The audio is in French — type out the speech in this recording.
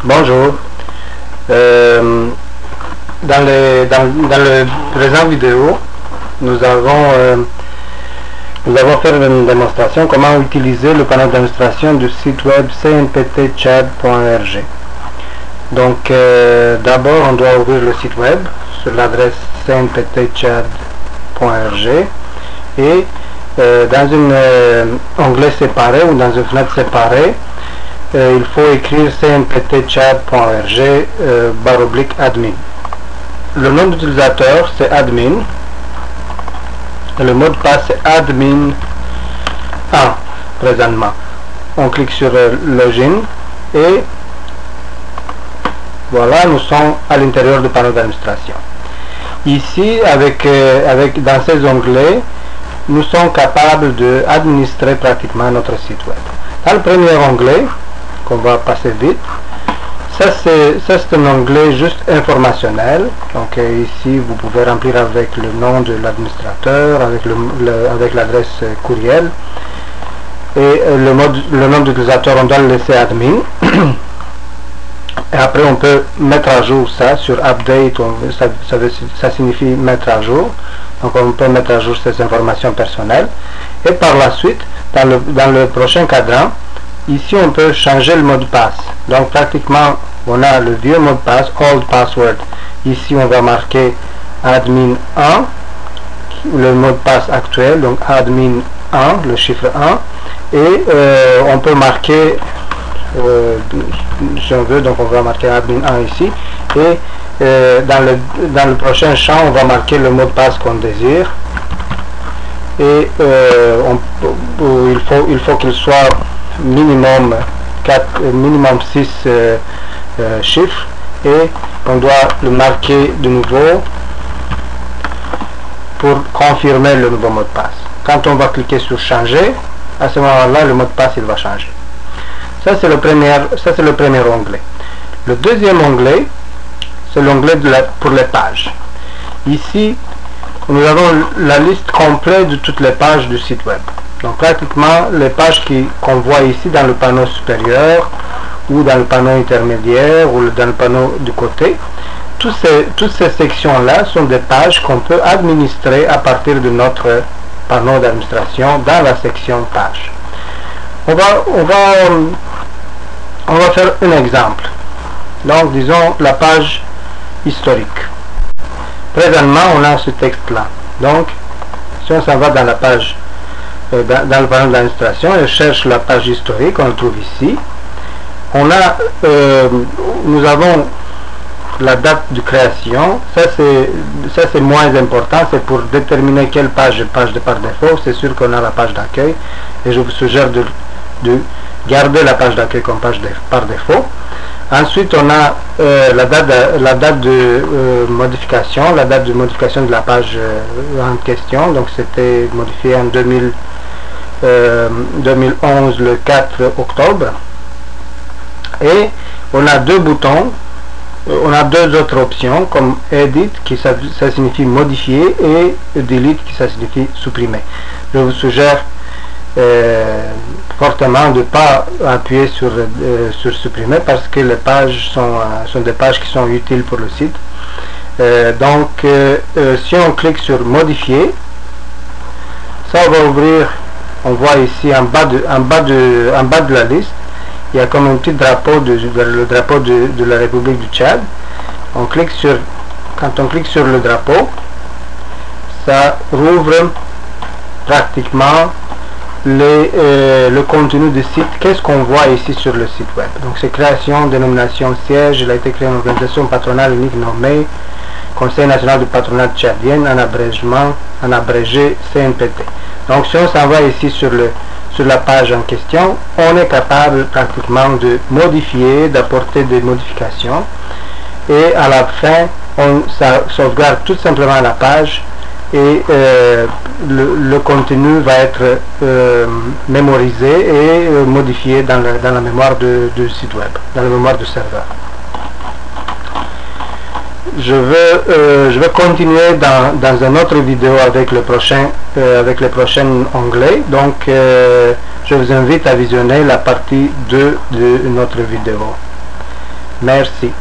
Bonjour. Dans le présent vidéo, nous avons fait une démonstration comment utiliser le panneau d'administration du site web cnpt-tchad.org. Donc d'abord on doit ouvrir le site web sur l'adresse cnpt-tchad.org et dans un onglet séparé ou dans une fenêtre séparée, il faut écrire cnpt-tchad.org /admin. Le nom d'utilisateur c'est admin et le mot de passe c'est admin 1 présentement. On clique sur login et voilà, nous sommes à l'intérieur du panneau d'administration. Ici, dans ces onglets, nous sommes capables d'administrer pratiquement notre site web. Dans le premier onglet, qu'on va passer vite, ça c'est un onglet juste informationnel. Donc ici vous pouvez remplir avec le nom de l'administrateur, avec l'adresse courriel et le nom d'utilisateur on doit le laisser admin. Et après on peut mettre à jour ça sur update, ça signifie mettre à jour. Donc on peut mettre à jour ces informations personnelles et par la suite dans le prochain cadran, ici on peut changer le mot de passe. Donc pratiquement on a le vieux mot de passe, old password. Ici on va marquer admin 1, le mot de passe actuel, donc admin 1, le chiffre 1, et on peut marquer si on veut, donc on va marquer admin 1 ici, et dans le prochain champ on va marquer le mot de passe qu'on désire, et il faut qu'il soit minimum 6 chiffres, et on doit le marquer de nouveau pour confirmer le nouveau mot de passe. Quand on va cliquer sur changer, à ce moment là le mot de passe il va changer. Ça c'est le premier onglet. Le deuxième onglet c'est l'onglet pour les pages. Ici nous avons la liste complète de toutes les pages du site web. Donc pratiquement les pages qu'on voit ici dans le panneau supérieur ou dans le panneau intermédiaire ou dans le panneau du côté, toutes ces sections là sont des pages qu'on peut administrer à partir de notre panneau d'administration dans la section pages. On va faire un exemple. Donc disons la page historique. Présentement on a ce texte là. Donc si on s'en va dans la page dans le panneau d'administration et cherche la page historique, on le trouve ici. Nous avons la date de création. Ça c'est moins important, c'est pour déterminer quelle page par défaut. C'est sûr qu'on a la page d'accueil et je vous suggère de garder la page d'accueil comme page par défaut. Ensuite on a la date de modification, de la page en question. Donc c'était modifié en 2011 le 4 octobre. Et on a deux boutons, on a deux autres options comme edit qui ça signifie modifier et delete qui ça signifie supprimer. Je vous suggère fortement de ne pas appuyer sur supprimer parce que les pages sont des pages qui sont utiles pour le site. Si on clique sur modifier, ça va ouvrir, on voit ici en bas de la liste, il y a comme un petit drapeau, le drapeau de la République du Tchad. Quand on clique sur le drapeau, ça rouvre pratiquement le contenu du site. Qu'est-ce qu'on voit ici sur le site web? Donc c'est création, dénomination, siège. Il a été créé une organisation patronale unique nommée Conseil national du patronat tchadien, en abrégé CNPT. Donc si on s'en va ici sur la page en question, on est capable pratiquement de modifier, d'apporter des modifications, et à la fin on sauvegarde tout simplement la page et le contenu va être mémorisé et modifié dans la mémoire du site web, dans la mémoire du serveur. Je vais continuer dans une autre vidéo avec les prochains onglets. Donc je vous invite à visionner la partie 2 de notre vidéo. Merci.